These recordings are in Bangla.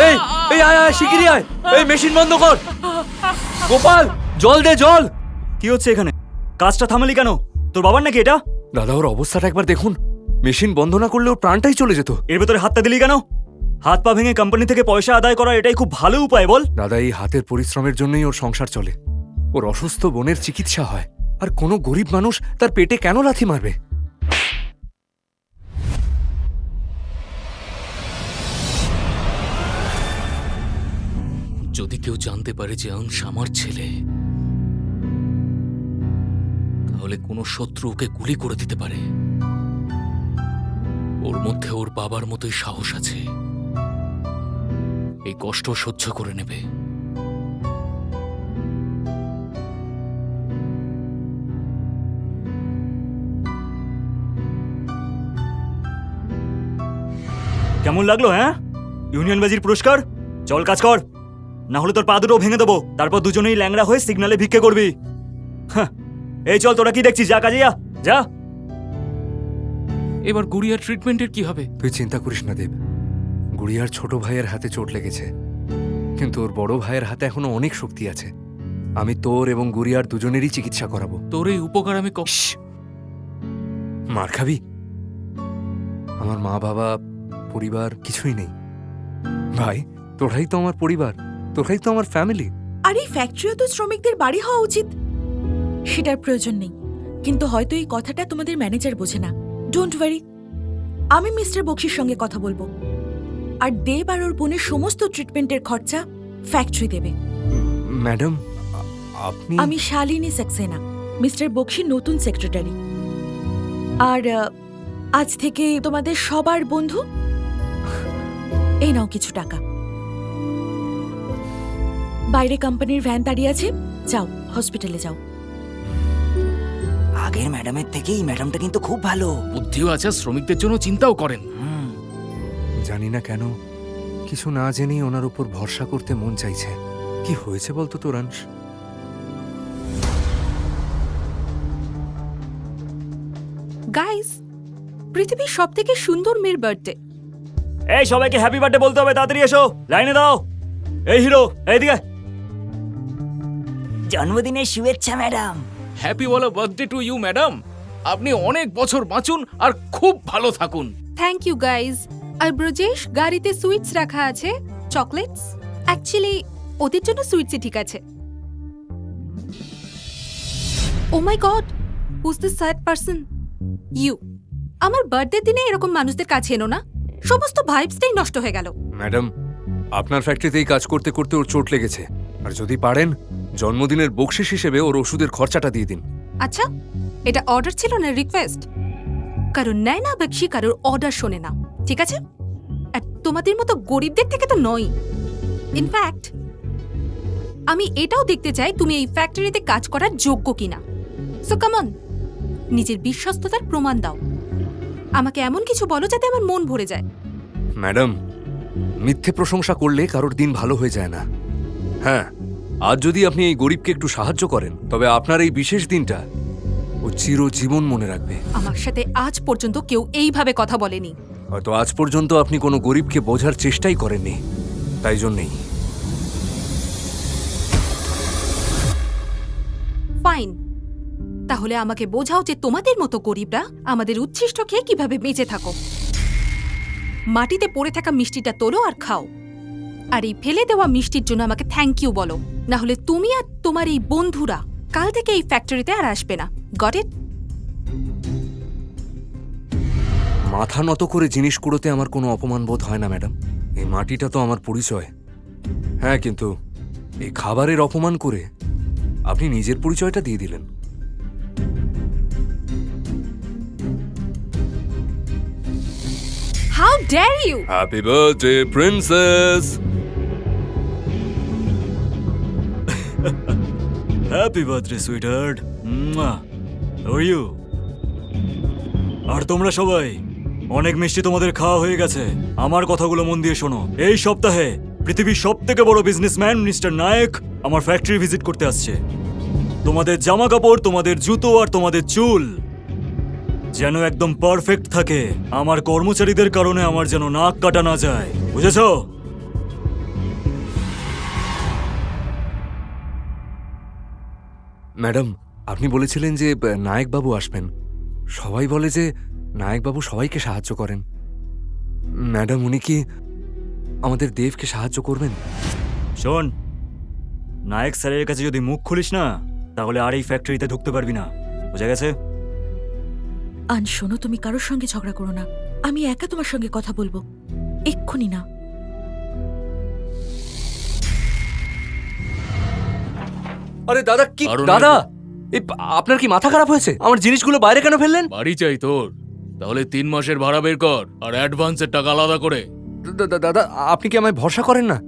এই এই আয় আয় শিগগিরই আয়, এই মেশিন বন্ধ কর। গোপাল জল দে, জল। কি হচ্ছে এখানে? কাজটা থামালি কেন? তোর বাবার নাকি এটা? দাদা ওর অবস্থাটা একবার দেখুন, মেশিন বন্ধ না করলে ওর প্রাণটাই চলে যেত। এর ভেতরে হাতটা দিলি কেন? হাত পা ভেঙে কোম্পানি থেকে পয়সা আদায় করা এটাই খুব ভালো উপায়, বল। দাদা এই হাতের পরিশ্রমের জন্যই ওর সংসার চলে। ওর অসুস্থ বোনের চিকিৎসা হয়, আর কোনো গরিব মানুষ তার পেটে কেন লাথি মারবে? যদি কেউ জানতে পারে যে অংশ আমার ছেলে, তাহলে কোনো শত্রু ওকে গুলি করে দিতে পারে। ওর মধ্যে ওর বাবার মতোই সাহস আছে, এই কষ্ট সহ্য করে নেবে। কেমন লাগলো? হ্যাঁ, ইউনিয়ন বাজির পুরস্কার। চল কাজ কর, না হলে তোর পা দুটো ভেঙে দেবো। তারপর দুজনেই ল্যাংড়া হয়ে সিগনালে ভিক্ষে করবি। হ্যাঁ, এই চল, তোরা কি দেখছিস? যা কাজে যা, যা। এবার গুড়িয়ার ট্রিটমেন্টের কি হবে? তুই চিন্তা করিস না দেব, গুড়িয়ার ছোট ভাইয়ের হাতে চোট লেগেছে, কিন্তু ওর বড় ভাইয়ের হাতে এখনো অনেক শক্তি আছে। আমি তোর এবং গুড়িয়ার দুজনেরই চিকিৎসা করাবো। তোর এই উপকার আমি মার খাবি? আমার মা বাবা পরিবার কিছুই নেই ভাই, তোরাই তো আমার পরিবার, তোরাই তো আমার ফ্যামিলি। আর এই ফ্যাক্টরিও তো শ্রমিকদের বাড়ি হওয়া উচিত, সেটার প্রয়োজন নেই। কিন্তু হয়তো এই কথাটা তোমাদের ম্যানেজার বোঝে না। ডোন্ট ওয়ারি, আমি মিস্টার বক্সির সঙ্গে কথা বলবো, আর দেব আর ওর বোনের সমস্ত ট্রিটমেন্টের খরচা ফ্যাক্টরি দেবে। ম্যাডাম আপনি? আমি শালিনী সাক্সেনা, মিস্টার বক্সির নতুন সেক্রেটারি। আর আজ থেকে তোমাদের সবার বন্ধু। এই নাও কিছু টাকা। বাইরে কোম্পানির ভ্যান দাঁড়িয়ে আছে, যাও হসপিটালে যাও। আগের ম্যাডামের থেকে এই ম্যাডামটা কিন্তু খুব ভালো। বুদ্ধিও আছে, শ্রমিকদের জন্য চিন্তাও করেন। জানি না কেন কিছু না জেনেই ওনার উপর ভরসা করতে মন চাইছে। কি হয়েছে বলতো তোরাংশ? গাইস, পৃথিবীর সবথেকে সুন্দর মেয়ের বার্থডে। এই সবাইকে হ্যাপি বার্থডে বলতে হবে, তাড়াতাড়ি এসো, লাইনে দাও। এই হিরো, এইদিকে। জন্মদিনের শুভেচ্ছা ম্যাডাম। হ্যাপি বলো বার্থডে টু ইউ ম্যাডাম। আপনি অনেক বছর বাঁচুন আর খুব ভালো থাকুন। Thank you guys. আর ব্রজেশ, গাড়িতে সুইটস রাখা আছে, চকলেটস। অ্যাকচুয়ালি ওদের জন্য সুইটসই ঠিক আছে। Oh my god, who's the sad person? You. আমার বার্থডে দিনে এরকম মানুষদের কাছে এনো না, সমস্ত ভাইবসটাই নষ্ট হয়ে গেল। ম্যাডাম আপনার ফ্যাক্টরিতেই কাজ করতে করতে ওর চোট লেগেছে, আর যদি পারেন জন্মদিনের বকশিস হিসেবে ওর ওষুধের খরচাটা দিয়ে দিন। আচ্ছা, এটা অর্ডার ছিল না রিকোয়েস্ট? কারণ নেয় না বকশি কারোর অর্ডার শোনে না, ঠিক আছে? আর তোমাদের মতো গরিবদের থেকে তো নয়। ইনফ্যাক্ট আমি এটাও দেখতে চাই তুমি এই ফ্যাক্টরিতে কাজ করার যোগ্য কিনা। সো কাম অন, নিজের বিশ্বস্ততার প্রমাণ দাও। আমাকে এমন কিছু বলো যাতে আমার মন ভরে যায়। ম্যাডাম মিথ্যে প্রশংসা করলে কারোর দিন ভালো হয়ে যায় না। হ্যাঁ, আজ যদি আপনি এই গরিবকে একটু সাহায্য করেন, তবে আপনার এই বিশেষ দিনটা ও চিরজীবন মনে রাখবে। আমার সাথে আজ পর্যন্ত কেউ এইভাবে কথা বলেনি। হয়তো আজ পর্যন্ত আপনি কোনো গরিবকে বোঝার চেষ্টাই করেননি, তাই জন্যেই। ফাইন, তাহলে আমাকে বোঝাও যে তোমাদের মতো গরিবরা আমাদের উচ্ছিষ্ট খেয়ে কিভাবে বেঁচে থাকো। মাটিতে পড়ে থাকা মিষ্টিটা তোলো আর খাও, আর এই ফেলে দেওয়া মিষ্টির জন্য আমাকে থ্যাংক ইউ বলো। না হলে তুমি আর তোমার এই বন্ধুরা কাল থেকে এই ফ্যাক্টরিতে আর আসবে না। Got it? মাথা নত করে জিনিস কুড়োতে আমার কোনো অপমান বোধ হয় না ম্যাডাম। এই মাটিটা তো আমার পরিচয়। হ্যাঁ, কিন্তু এই খাবারের অপমান করে আপনি নিজের পরিচয়টা দিয়ে দিলেন। How dare you! Happy birthday princess. Happy birthday sweetheart. How are you? আর তোমরা সবাই, অনেক মিষ্টি তোমাদের খাওয়া হয়ে গেছে। আমার কথাগুলো মন দিয়ে শোনো। এই সপ্তাহে পৃথিবীর সবথেকে বড় বিজনেসম্যান মিস্টার নায়েক আমার ফ্যাক্টরি ভিজিট করতে আসছে। তোমাদের জামা কাপড়, তোমাদের জুতো আর তোমাদের চুল যেন একদম পারফেক্ট থাকে। আমার কর্মচারীদের কারণে আমার যেন নাক কাটা না যায়, বুঝেছো? ম্যাডাম, আপনি বলেছিলেন যে নায়কবাবু আসবেন। সবাই বলে যে নায়কবাবু সবাইকে সাহায্য করেন। ম্যাডাম, উনি কি আমাদের দেবকে সাহায্য করবেন? শোন, নায়ক স্যারের কাছে যদি মুখ খুলিস না, তাহলে আর এই ফ্যাক্টরিতে ঢুকতে পারবি না, বুঝা গেছে? আন শোনো, তুমি কারোর সঙ্গে ঝগড়া করো না। আমি একা তোমার সঙ্গে কথা বলবো, এক্ষুনি না। আরে দাদা, কি আরো দাদা, আপনার কি মাথা খারাপ হয়েছে? আমার জিনিসগুলো বাইরে কেন ফেললেন? বাড়ি চাই তোর, তাহলে 3 মাসের ভাড়া বের কর আর অ্যাডভান্সের টাকা আলাদা করে। দাদা, আপনি কি আমায় ভরসা করেন না?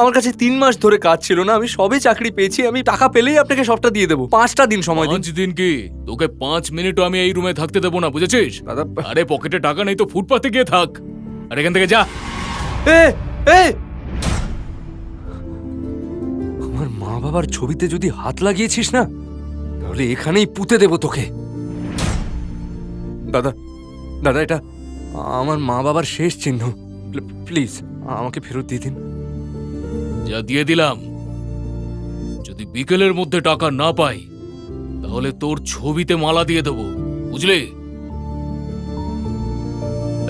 আমার কাছে 3 মাস ধরে কাজ ছিল না, আমি সবে চাকরি পেয়েছি। আমি টাকা পেলেই আপনাকে সবটা দিয়ে দেবো। 5টা দিন সময় দিন। 5 দিন কি? তোকে 5 মিনিটও আমি এই রুমে থাকতে দেবো না, বুঝেছিস? দাদা, আরে পকেটে টাকা নেই তো ফুটপাতে গিয়ে থাক, আর এখান থেকে যা। এ এ আমার মা বাবার ছবিতে যদি হাত লাগিয়েছিস না, তাহলে এখানেই পুঁতে দেব তোকে। দাদা, দাদা, এটা আমার মা বাবার শেষ চিহ্ন। প্লিজ আমাকে ফেরত দিয়ে দিন। যা দিয়ে দিলাম, যদি বিকেলের মধ্যে টাকা না পাই তাহলে তোর ছবিতে মালা দিয়ে দেবো, বুঝলি?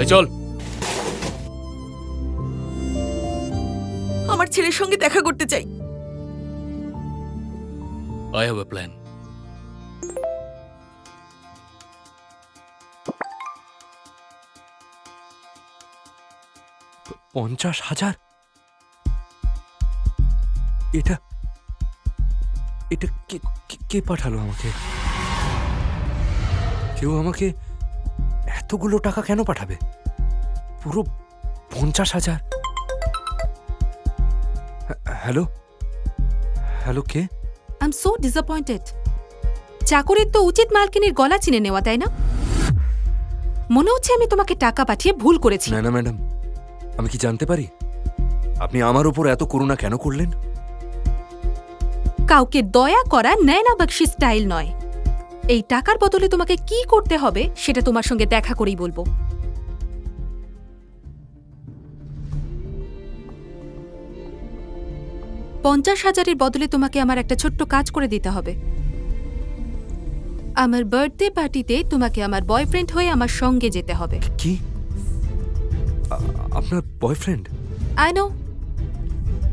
এই চল। আমার ছেলের সঙ্গে দেখা করতে চাই। I have a plan. 50,000? এটা এটা কে পাঠালো আমাকে? কেউ আমাকে এতগুলো টাকা কেন পাঠাবে? পুরো 50,000? Hello, hello, K? I am so disappointed. চাকরির তো উচিত মালকিনের গলা চিনে নেওয়া, তাই না? মনে হচ্ছে আমি তোমাকে টাকা পাঠিয়ে ভুল করেছি। না না ম্যাডাম, আমি কি জানতে পারি আপনি আমার উপর এত করুণা কেন করলেন? কাউকে দয়া করা নয়না বখশি স্টাইল নয়। এই টাকার বদলে তোমাকে কি করতে হবে সেটা তোমার সঙ্গে দেখা করেই বলবো। $50,000 বদলে তোমাকে আমার একটা ছোট্ট কাজ করে দিতে হবে। আমার বার্থডে পার্টিতে তোমাকে আমার বয়ফ্রেন্ড হয়ে আমার সঙ্গে যেতে হবে। কি? আপনার বয়ফ্রেন্ড? আই নো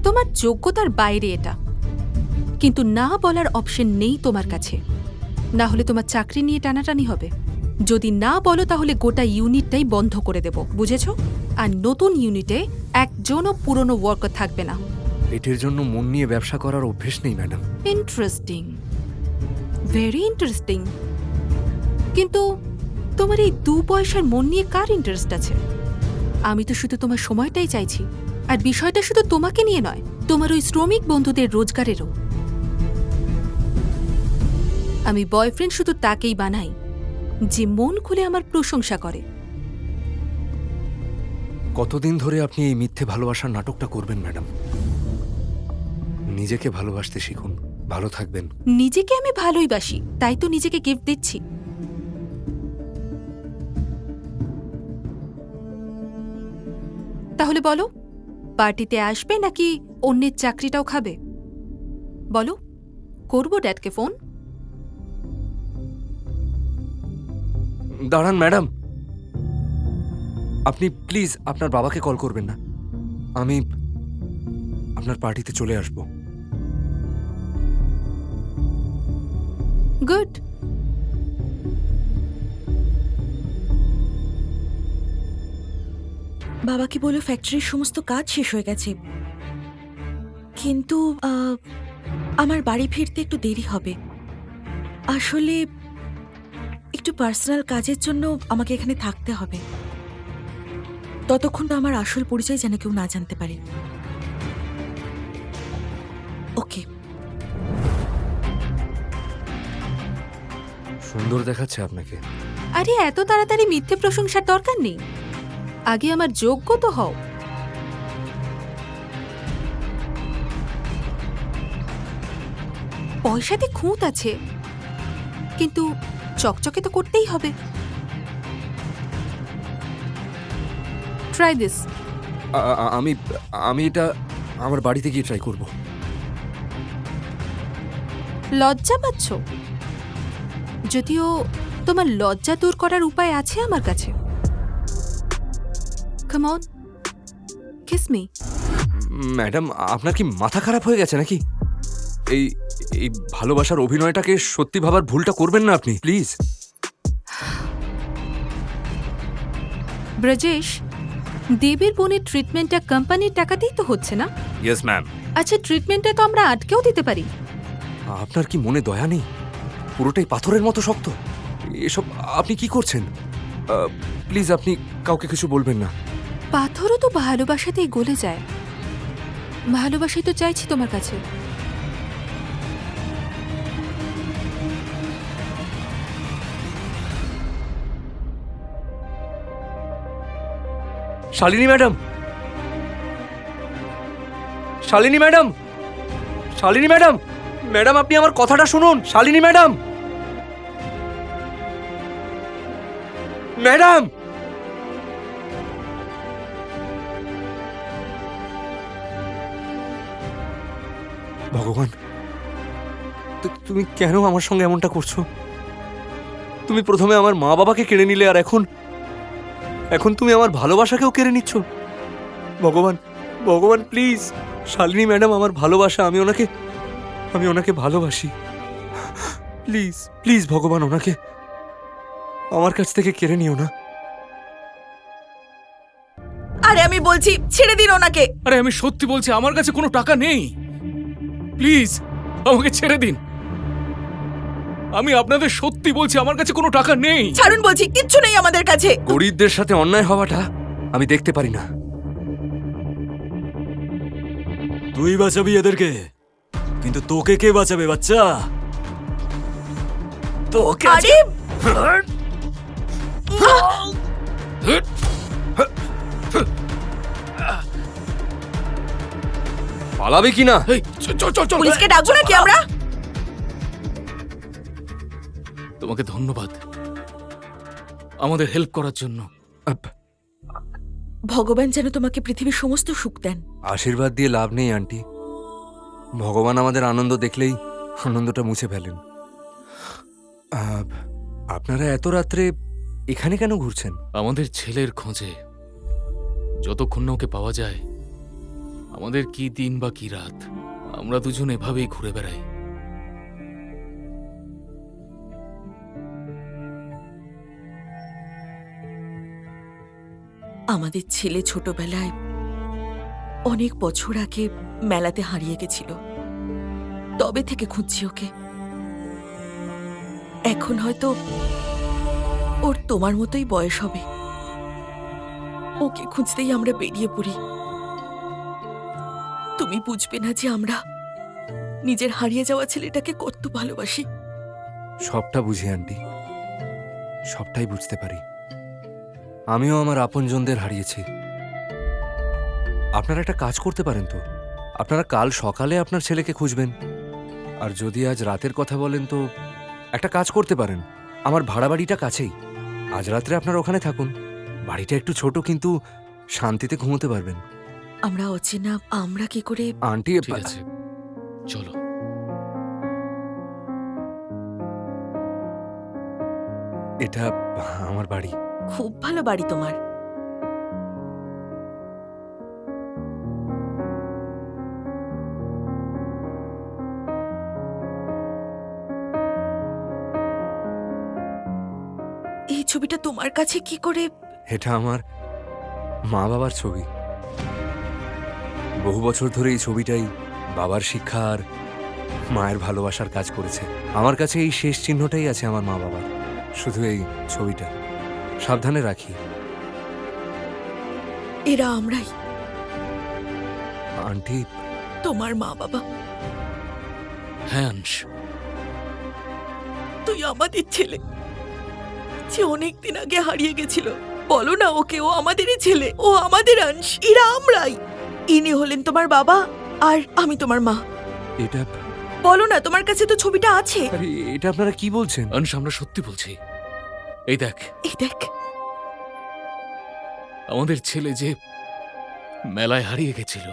তোমার যোগ্যতার বাইরে এটা, কিন্তু না বলার অপশন নেই তোমার কাছে। না হলে তোমার চাকরি নিয়ে টানাটানি হবে। যদি না বলো তাহলে গোটা ইউনিটটাই বন্ধ করে দেব, বুঝেছো? আর নতুন ইউনিটে একজনও পুরনো ওয়ার্কার থাকবে না। পেটের জন্য মন নিয়ে ব্যবসা করার অভ্যেস নেই ম্যাডাম। Interesting, very interesting. কিন্তু তোমার এই 2 পয়সার মন নিয়ে কার ইন্টারেস্ট আছে? আমি তো শুধু তোমার সময়টাই চাইছি। আর বিষয়টা শুধু তোমাকে নিয়ে নয়, তোমার ওই শ্রমিক বন্ধুদের রোজগারেরও। আমি বয়ফ্রেন্ড শুধু তাকেই বানাই যে মন খুলে আমার প্রশংসা করে। কতদিন ধরে আপনি এই মিথ্যে ভালোবাসার নাটকটা করবেন ম্যাডাম? নিজেকে ভালোবাসতে শিখুন, ভালো থাকবেন। নিজেকে আমি ভালোই বাসি, তাই তো নিজেকে গিফট দিচ্ছি। তাহলে বলো, পার্টিতে আসবে নাকি অন্যের চাকরিটাও খাবে? বলো, করবো ড্যাডকে ফোন? দাঁড়ান ম্যাডাম, আপনি প্লিজ আপনার বাবাকে কল করবেন না। আমি আপনার পার্টিতে চলে আসব। গুড। বাবাকে বলো ফ্যাক্টরির সমস্ত কাজ শেষ হয়ে গেছে, কিন্তু আমার বাড়ি ফিরতে একটু দেরি হবে। আসলে একটু পার্সোনাল কাজের জন্য আমাকে এখানে থাকতে হবে। ততক্ষণ তো আমার আসল পরিচয় যেন কেউ না জানতে পারে। ওকে। সুন্দর দেখাচ্ছে আপনাকে। আরে এত তাড়াতাড়ি মিথ্যে প্রশংসার দরকার নেই, আগে আমার যোগ্য তো হও। পয়সাতে খুঁত আছে, কিন্তু চকচকে তো করতেই হবে। Try this. আমি এটা আমার বাড়িতে গিয়ে ট্রাই করব। লজ্জা পাচ্ছ? যদিও তোমার লজ্জা দূর করার উপায় আছে আমার কাছে। Come on, kiss me. Madam, আপনার কি মাথা খারাপ হয়ে গেছে নাকি? এই এই ভালোবাসার অভিনয়টাকে সত্যি ভাবার ভুলটা করবেন না আপনি, প্লিজ। ব্রজেশ, দেবীর বোনের ট্রিটমেন্টটা কোম্পানির টাকাতেই তো হচ্ছে না? Yes ma'am. আচ্ছা, ট্রিটমেন্টটা তো আমরা আটকেও দিতে পারি। আপনার কি মনে দয়া নেই? পুরোটাই পাথরের মতো শক্ত। এসব আপনি কি করছেন? প্লিজ আপনি কাউকে কিছু বলবেন না। পাথরও তো ভালোবাসাতেই গলে যায়। ভালোবাসাই তো চাইছি তোমার কাছে। Shalini madam, Shalini madam, Shalini madam, madam আপনি আমার কথাটা শুনুন। Shalini madam, madam. ভগবান, তুমি কেন আমার সঙ্গে এমনটা করছো? তুমি প্রথমে আমার মা বাবাকে কেড়ে নিলে, আর এখন তুমি আমার ভালোবাসাকেও কেড়ে নিচ্ছ। ভগবান, ভগবান প্লিজ, শালিনী ম্যাডাম আমার ভালোবাসা, আমি ওনাকে ভালোবাসি। প্লিজ প্লিজ ভগবান, ওনাকে আমার কাছ থেকে কেড়ে নিও না। আরে আমি বলছি ছেড়ে দিন ওনাকে। আরে আমি সত্যি বলছি, আমার কাছে কোনো টাকা নেই। প্লিজ আমাকে ছেড়ে দিন। আমি আপনাদের সত্যি বলছি, আমার কাছে কোনো টাকা নেই। ছাড়ুন বলছি, কিচ্ছু নেই আমাদের কাছে। গরিবদের সাথে অন্যায় হওয়াটা আমি দেখতে পারি না। তুই বাঁচাবি এদেরকে, কিন্তু তোকে কে বাঁচাবে বাচ্চা? তোকে আরে পালাবে কি না? এই, চল চল চল। পুলিশকে ডাকবো নাকি আমরা? তোমাকে ধন্যবাদ আমাদের হেল্প করার জন্য। ভগবান যেন তোমাকে পৃথিবীর সমস্ত সুখ দেন। আশীর্বাদ দিয়ে লাভ নেই আন্টি। ভগবান আমাদের আনন্দ দেখলেই আনন্দটা মুছে ফেলেন। আপনারা এত রাত্রে এখানে কেন ঘুরছেন? আমাদের ছেলের খোঁজে। যতক্ষণ না ওকে পাওয়া যায়, আমাদের কি দিন বা কি রাত, আমরা দুজন এভাবেই ঘুরে বেড়াই। আমাদের ছেলে ছোটবেলায় অনেক বছর আগে মেলাতে হারিয়ে গেছিল। তবে থেকে খুঁজছি ওকে। এখন হয়তো ওর তোমার মতোই বয়স হবে। ওকে খুঁজতেই আমরা বেরিয়ে পড়ি। তুমি বুঝবে না যে আমরা নিজের হারিয়ে যাওয়া ছেলেটাকে কত ভালোবাসি। সবটা বুঝি আন্টি, সবটাই বুঝতে পারি। আমিও আমার আপনজনদের হারিয়েছি। আপনারা একটা কাজ করতে পারেন তো, আপনারা কাল সকালে আপনার ছেলেকে খুঁজবেন। আর যদি আজ রাতের কথা বলেন তো একটা কাজ করতে পারেন, আমার ভাড়া বাড়িটা কাছেই। আজ রাত্রে আপনারা ওখানে থাকুন। বাড়িটা একটু ছোট, কিন্তু শান্তিতে ঘুমোতে পারবেন। আমরা অচেনা, আমরা কি করে? আন্টি ঠিক আছে, চলো। এটা আমার বাড়ি। খুব ভালো বাড়ি তোমার। এই ছবিটা তোমার কাছে কি করে? এটা আমার মা বাবার ছবি। বহু বছর ধরে এই ছবিটাই বাবার শিক্ষা আর মায়ের ভালোবাসার কাজ করেছে। আমার কাছে এই শেষ চিহ্নটাই আছে আমার মা বাবার, শুধু এই ছবিটা। সাবধানে রাখি। এরা আমরাই আন্টি, তোমার মা বাবা। হ্যাঁ অংশ, তুই আমাদের ছেলে, যে অনেকদিন আগে হারিয়ে গেছিল। বলো না ওকে, ও আমাদেরই ছেলে, ও আমাদের অংশ। এরা আমরাই। ইনি হলেন তোমার বাবা, আর আমি তোমার মা। এটা বলো না, তোমার কাছে তো ছবিটা আছে। আরে, এটা আপনারা কি বলছেন? অংশ আমরা সত্যি বলছি। এই দেখ, এই দেখ, আমাদের ছেলে যে মেলায় হারিয়ে গেছিল।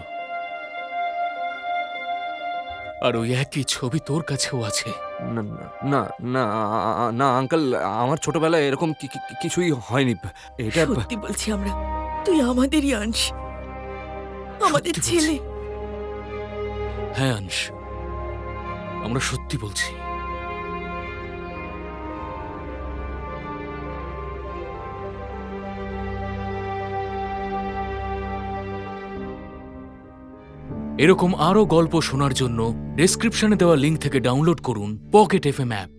আর ওই একই ছবি তোর কাছেও আছে। না না না না আঙ্কেল, আমার ছোটবেলায় এরকম কিছুই হয়নি। এটা সত্যি বলছি আমরা, তুই আমাদেরই অংশ, আমাদের সত্যি বলছি। ছেলে। হ্যাঁ অংশ, আমরা সত্যি বলছি। এরকম আরও গল্প শোনার জন্য ডেসক্রিপশনে দেওয়া লিঙ্ক থেকে ডাউনলোড করুন পকেট এফএম অ্যাপ।